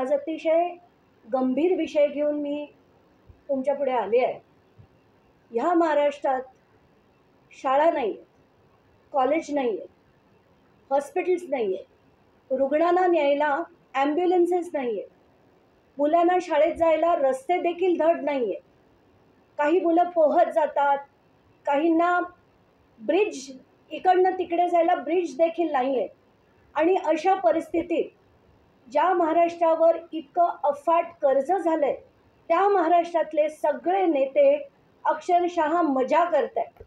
आज अतिशय गंभीर विषय घेऊन मी तुमच्या पुढे आले आहे. ह्या महाराष्ट्रात शाळा नाही आहेत, कॉलेज नाही आहेत, हॉस्पिटल्स नाही आहेत, रुग्णांना न्यायला ॲम्ब्युलन्सेस नाही आहेत, मुलांना शाळेत जायला रस्ते देखील धड नाही आहेत. काही मुलं पोहत जातात, काहींना ब्रिज इकडनं तिकडे जायला ब्रिज देखील नाही आहे. आणि अशा परिस्थितीत ज्या महाराष्ट्रावर इतकं अफाट कर्ज झालं आहे त्या महाराष्ट्रातले सगळे नेते अक्षरशः मजा करत आहेत.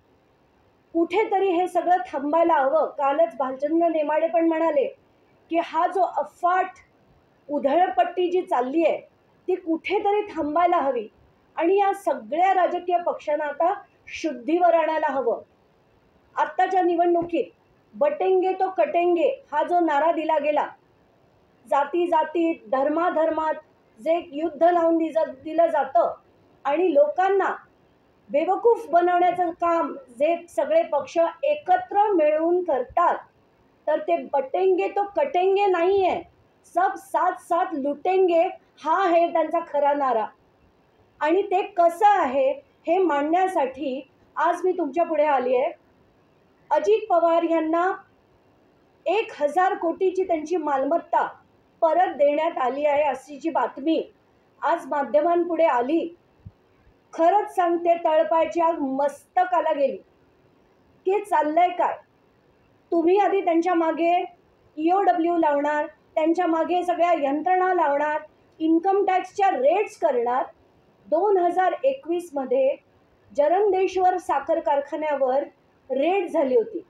कुठेतरी हे सगळं थांबायला हवं. कालच भालचंद्र नेमाडे पण म्हणाले की हा जो अफाट उधळपट्टी जी चालली आहे ती कुठेतरी थांबायला हवी आणि या सगळ्या राजकीय पक्षांना आता शुद्धीवर आणायला हवं. आत्ताच्या निवडणुकीत बटेंगे तो कटेंगे हा जो नारा दिला गेला, जाती जातीत धर्माधर्मात जे युद्ध लावून दिलं जातं आणि लोकांना बेवकूफ बनवण्याचं काम जे सगळे पक्ष एकत्र मिळून करतात, तर ते बटेंगे तो कटेंगे नाही आहे, सब साथ साथ लुटेंगे हा आहे त्यांचा खरा नारा. आणि ते कसं आहे हे मांडण्यासाठी आज मी तुमच्या पुढे आली आहे. अजित पवार यांना 1000 कोटीची त्यांची मालमत्ता परत देण्यात आली आहे अशी जी बातमी आज माध्यमांपुढे आली, खरंच सांगते तळपायची आग मस्तकाला गेली. की चाललंय काय? तुम्ही आधी त्यांच्या मागे EOW लावणार, त्यांच्या मागे सगळ्या यंत्रणा लावणार, इन्कम टॅक्सच्या रेट्स करणार. 2021 जरंदेश्वर साखर कारखान्यावर रेड झाली होती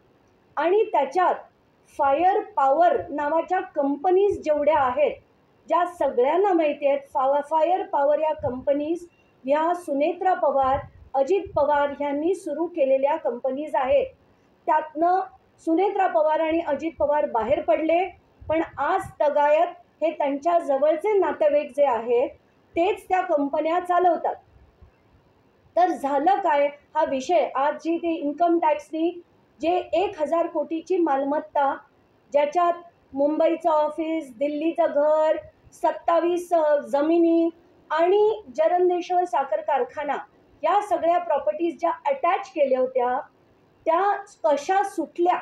आणि त्याच्यात फायर पॉवर नावाच्या कंपनीज जेवढ्या आहेत, ज्या सगळ्यांना माहिती आहेत, फायर पॉवर या कंपनीज ह्या सुनेत्रा पवार, अजित पवार यांनी सुरू केलेल्या कंपनीज आहेत. त्यातनं सुनेत्रा पवार आणि अजित पवार बाहेर पडले, पण आज तगायत हे त्यांच्या जवळचे नातेवाईक जे आहेत तेच त्या कंपन्या चालवतात. तर झालं काय हा विषय? आज जी ते इन्कम टॅक्सनी जे 1000 कोटीची मालमत्ता, ज्याच्यात मुंबईचं ऑफिस, दिल्लीचं घर, 27 जमिनी आणि जरंदेश्वर साखर कारखाना या सगळ्या प्रॉपर्टीज ज्या अटॅच केल्या होत्या त्या कशा सुटल्या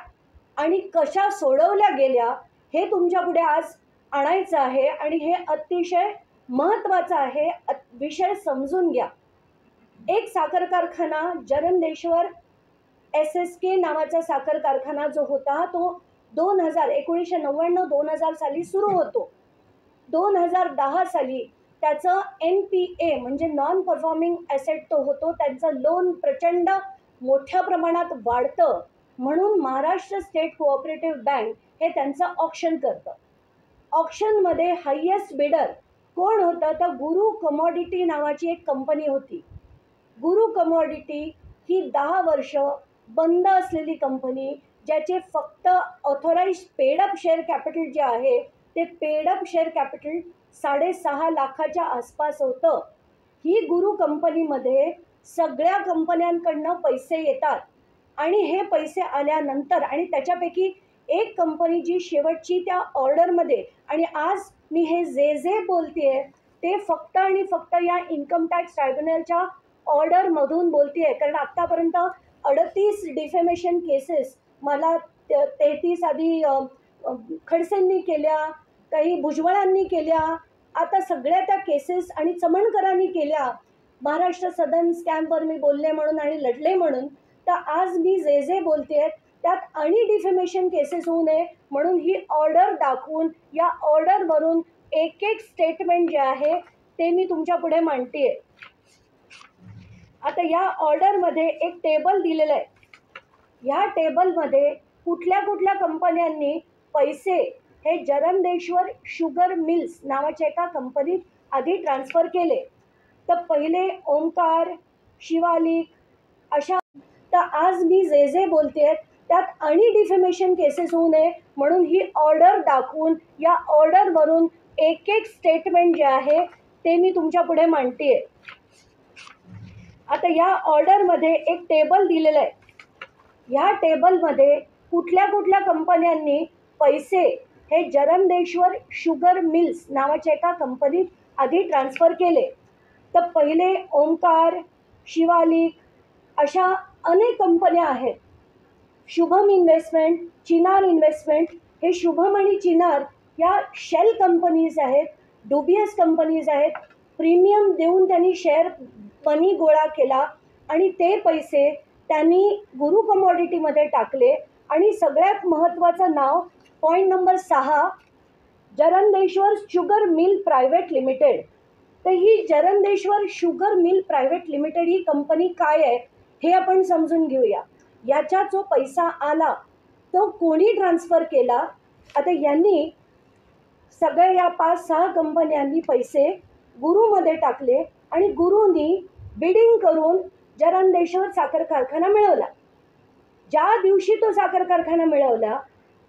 आणि कशा सोडवल्या गेल्या हे तुमच्या पुढे आज आणायचं आहे. आणि हे अतिशय महत्त्वाचं आहे, विषय समजून घ्या. एक साखर कारखाना जरंदेश्वर SSK नावाचा साखर कारखाना जो होता तो 1999-2000 साली सुरू होतो. 2010 साली त्याचं NPA म्हणजे नॉन परफॉर्मिंग ॲसेट तो होतो, त्यांचं लोन प्रचंड मोठ्या प्रमाणात वाढतं म्हणून महाराष्ट्र स्टेट कोऑपरेटिव्ह बँक हे त्यांचं ऑक्शन करतं. ऑक्शनमध्ये हायेस्ट बिडर कोण होतं? तर गुरु कमॉडिटी नावाची एक कंपनी होती. गुरु कमॉडिटी ही 10 वर्ष बंद असलेली कंपनी, ज्याचे फक्त ऑथोराइज पेडअप शेअर कॅपिटल जे आहे ते पेडअप शेअर कॅपिटल 6.5 लाखाच्या आसपास होतं. ही गुरु कंपनीमध्ये सगळ्या कंपन्यांकडनं पैसे येतात आणि हे पैसे आल्यानंतर आणि त्याच्यापैकी एक कंपनी जी शेवटची त्या ऑर्डरमध्ये, आणि आज मी हे जे बोलते ते फक्त आणि फक्त या इन्कम टॅक्स ट्रायब्युनलच्या ऑर्डरमधून बोलते आहे, कारण आत्तापर्यंत 38 डिफेमेशन केसेस मला 33 आधी खडसेंनी केल्या, काही भुजबळांनी केल्या, आता सगळ्या त्या केसेस आणि चमणकरांनी केल्या. महाराष्ट्र सदन स्कॅमवर मी बोलले म्हणून आणि लढले म्हणून. तर आज मी जे बोलते त्यात आणि डिफेमेशन केसेस होऊ नये म्हणून ही ऑर्डर दाखवून या ऑर्डरवरून एक एक स्टेटमेंट जे आहे ते मी तुमच्या पुढे मांडते. आता या ऑर्डरमध्ये एक टेबल दिलेलं आहे. ह्या टेबलमध्ये कुठल्या कुठल्या कंपन्यांनी पैसे हे जरंदेश्वर शुगर मिल्स नावाच्या एका कंपनीत आधी ट्रान्सफर केले. तर पहिले ओंकार, शिवालिक अशा. तर आज मी जे बोलते त्यात आणि डिफेमेशन केसेस होऊ नये म्हणून ही ऑर्डर दाखवून या ऑर्डरवरून एक एक स्टेटमेंट जे आहे ते मी तुमच्या पुढे मांडते. आता या ऑर्डरमध्ये एक टेबल दिलेलं आहे. ह्या टेबलमध्ये कुठल्या कुठल्या कंपन्यांनी पैसे हे जरंदेश्वर शुगर मिल्स नावाच्या एका कंपनीत आधी ट्रान्सफर केले. तर पहिले ओमकार, शिवालिक अशा अनेक कंपन्या आहेत. शुभम इन्व्हेस्टमेंट, चिनार इन्व्हेस्टमेंट, हे शुभम आणि चिनार या शेल कंपनीज आहेत, डुबियस कंपनीज आहेत. प्रीमियम देऊन त्यांनी शेअर मनी गोळा केला आणि ते पैसे त्यांनी गुरु कमॉडिटीमध्ये टाकले. आणि सगळ्यात महत्त्वाचं नाव, point number 6, Jarandeshwar sugar mill private limited. तर ही Jarandeshwar sugar mill private limited ही कंपनी काय आहे हे आपण समजून घेऊया. याचा जो पैसा आला तो कोणी ट्रान्सफर केला? आता यांनी सगळ्या या 5-6 कंपन्यांनी पैसे गुरुमध्ये टाकले आणि गुरुंनी बिडिंग करून जरंदेश्वर साखर कारखाना मिळवला. ज्या दिवशी तो साखर कारखाना मिळवला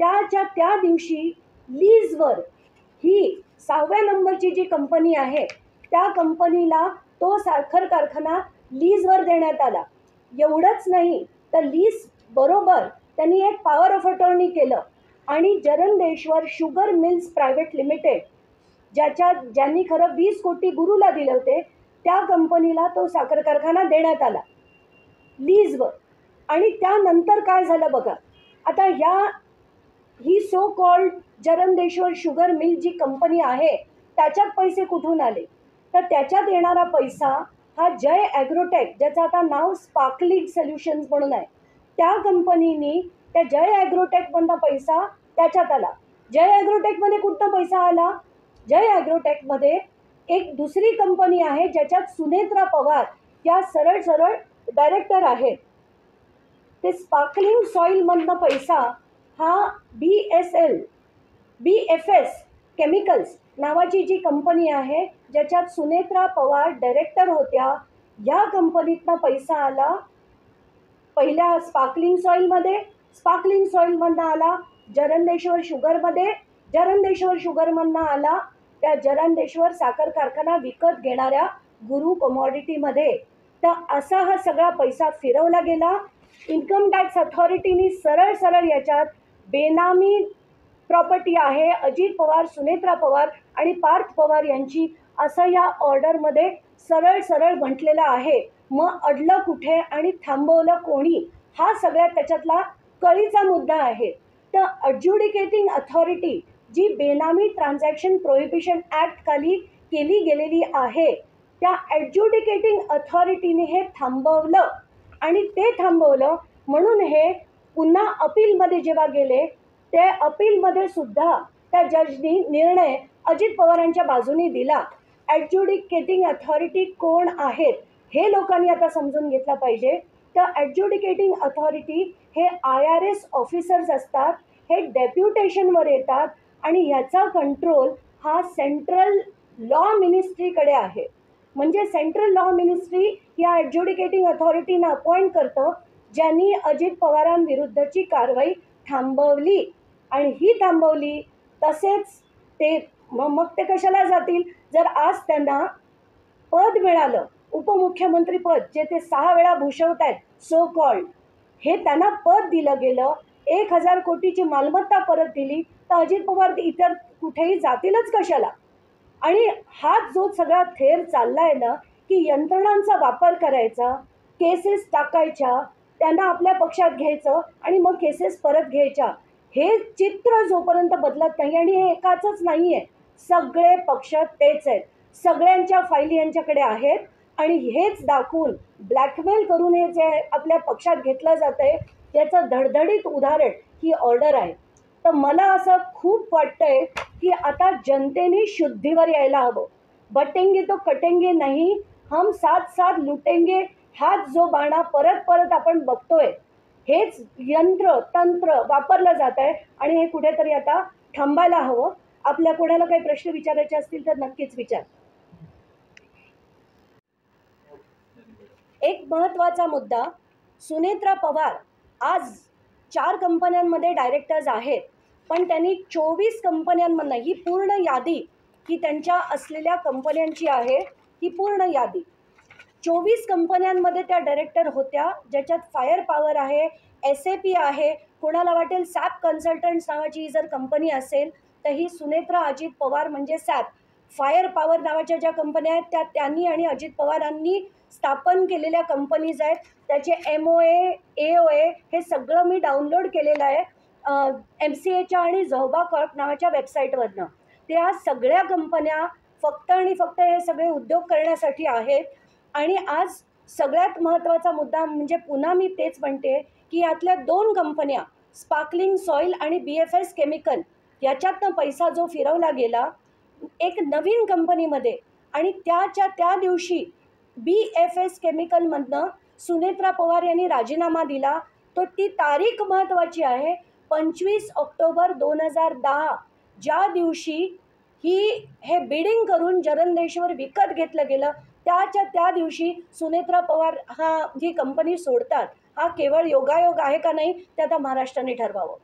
त्या दिवशी लीजवर ही 6व्या नंबरची जी कंपनी आहे त्या कंपनीला तो साखर कारखाना लीजवर देण्यात आला. एवढंच नाही तर लीज बरोबर त्यांनी एक पॉवर ऑफ अटॉर्नी केलं आणि Jarandeshwar sugar mills private limited ज्यांनी खरं 20 कोटी गुरुला दिले होते त्या कंपनीला तो साखर कारखाना देण्यात आला लीजवर. आणि त्यानंतर काय झालं बघा. आता ही so called Jarandeshwar sugar mill जी कंपनी आहे त्याच्यात पैसे कुठून आले? तर त्याच्यात येणारा पैसा हा जय ॲग्रोटेक, ज्याचं आता नाव स्पार्कलिंग सोल्युशन्स म्हणून आहे, त्या कंपनीनी त्या जय ॲग्रोटेकमधनं पैसा त्याच्यात आला. जय ॲग्रोटेकमध्ये कुठनं पैसा आला? जय ॲग्रोटेकमध्ये एक दुसरी कंपनी आहे ज्याच्यात सुनेत्रा पवार या सरळ डायरेक्टर आहेत. ते स्पार्कलिंग सॉईलमधनं पैसा हा BFS केमिकल्स नावाची जी कंपनी आहे ज्याच्यात सुनेत्रा पवार डायरेक्टर होत्या, या कंपनीतनं पैसा आला पहिल्या स्पार्कलिंग सॉईलमधनं आला जरंदेश्वर शुगरमध्ये, जरंदेश्वर शुगरमधनं आला त्या जरंदेश्वर साखर कारखाना विकत घेणाऱ्या गुरु कमॉडिटीमध्ये. तर असा हा सगळा पैसा फिरवला गेला. इन्कम टॅक्स अथॉरिटीनी सरळ याच्यात बेनामी प्रॉपर्टी आहे अजित पवार, सुनेत्रा पवार आणि पार्थ पवार यांची, असं या ऑर्डरमध्ये सरळ म्हटलेलं आहे. मग अडलं कुठे आणि थांबवलं कोणी, हा सगळ्यात त्याच्यातला कळीचा मुद्दा आहे. तर अड्ज्युडिकेटिंग अथॉरिटी जी बेनामी ट्रान्झॅक्शन प्रोहिबिशन ॲक्ट खाली केली गेलेली आहे त्या ॲड्ज्युडिकेटिंग अथॉरिटीने हे थांबवलं. आणि ते थांबवलं म्हणून हे पुन्हा अपीलमध्ये जेव्हा गेले त्या अपीलमध्ये सुद्धा त्या जजनी निर्णय अजित पवारांच्या बाजूने दिला. ॲड्ज्युडिकेटिंग अथॉरिटी कोण आहेत हे लोकांनी आता समजून घेतलं पाहिजे. तर ॲड्ज्युडिकेटिंग अथॉरिटी हे IRS ऑफिसर्स असतात, हे डेप्युटेशनवर येतात आणि ह्याचा कंट्रोल हा सेंट्रल लॉ मिनिस्ट्रीकडे आहे. म्हणजे सेंट्रल लॉ मिनिस्ट्री या ॲड्ज्युडिकेटिंग अथॉरिटीनं अपॉइंट करतं ज्यांनी अजित पवारांविरुद्धची कारवाई थांबवली. आणि ही थांबवली तसेच ते मग ते कशाला जातील? जर आज त्यांना पद मिळालं, उपमुख्यमंत्री पद, जे ते 6 वेळा भूषवत आहेत सो कॉल्ड, हे त्यांना पद दिलं गेलं, 1000 कोटीची मालमत्ता परत दिली, तर अजित पवार इतर कुठेही जातीलच कशाला? आणि हा जो सगळा थेर चाललाय ना की यंत्रणांचा वापर करायचा, केसेस टाकायच्या, त्यांना आपल्या पक्षात घ्यायचं आणि मग केसेस परत घ्यायच्या, हे चित्र जोपर्यंत बदलत नाही, आणि हे एकाचंच नाही आहे, सगळे पक्ष तेच आहेत, सगळ्यांच्या फायली यांच्याकडे आहेत आणि हेच दाखवून ब्लॅकमेल करून हे जे आपल्या पक्षात घेतलं जातं आहे त्याचं धडधडीत उदाहरण ही ऑर्डर आहे. तर मला असं खूप वाटतंय की आता जनतेने शुद्धीवर यायला हवं. बटेंगे तो कटेंगे नाही, हम साथ साथ लुटेंगे हाच जो बाणा परत आपण बघतोय, हेच यंत्र तंत्र वापरलं जात आहे आणि हे कुठेतरी आता थांबायला हवं. आपल्या कोणाला काही प्रश्न विचारायचे असतील तर नक्कीच विचार. एक महत्त्वाचा मुद्दा, सुनेत्रा पवार आज 4 कंपन्यांमध्ये डायरेक्टर्स आहेत, पण त्यांनी 24 कंपन्यांमधनं, ही पूर्ण यादी ही त्यांच्या असलेल्या कंपन्यांची आहे, ही पूर्ण यादी 24 कंपन्यांमध्ये त्या डायरेक्टर होत्या, ज्याच्यात फायर पॉवर आहे, SAP आहे, कोणाला वाटेल सॅप कन्सल्टंट्स नावाची जर कंपनी असेल तर ही सुनेत्रा अजित पवार म्हणजे सॅप फायर पॉवर नावाच्या ज्या कंपन्या आहेत त्या त्यांनी आणि अजित पवारांनी स्थापन केलेल्या कंपनीज आहेत. त्याचे MOA AOA हे सगळं मी डाउनलोड केलेलं आहे MCAच्या आणि झोबा कॉर्प नावाच्या वेबसाईटवरनं. त्या सगळ्या कंपन्या फक्त आणि फक्त हे सगळे उद्योग करण्यासाठी आहेत. आणि आज सगळ्यात महत्त्वाचा मुद्दा म्हणजे पुन्हा मी तेच म्हणते की यातल्या 2 कंपन्या स्पार्कलिंग सॉईल आणि BFS केमिकल याच्यातनं पैसा जो फिरवला गेला एक नवीन कंपनीमध्ये आणि त्या दिवशी BFS केमिकलमधनं सुनेत्रा पवार यांनी राजीनामा दिला. तो ती तारीख महत्त्वाची आहे 25 ऑक्टोबर 2010 ज्या दिवशी हे बिडिंग करून जरंदेश्वर विकत घेतलं गेलं त्या दिवशी सुनेत्रा पवार ही कंपनी सोडतात. हा केवळ योगायोग आहे का नाही ते आता महाराष्ट्राने ठरवावं.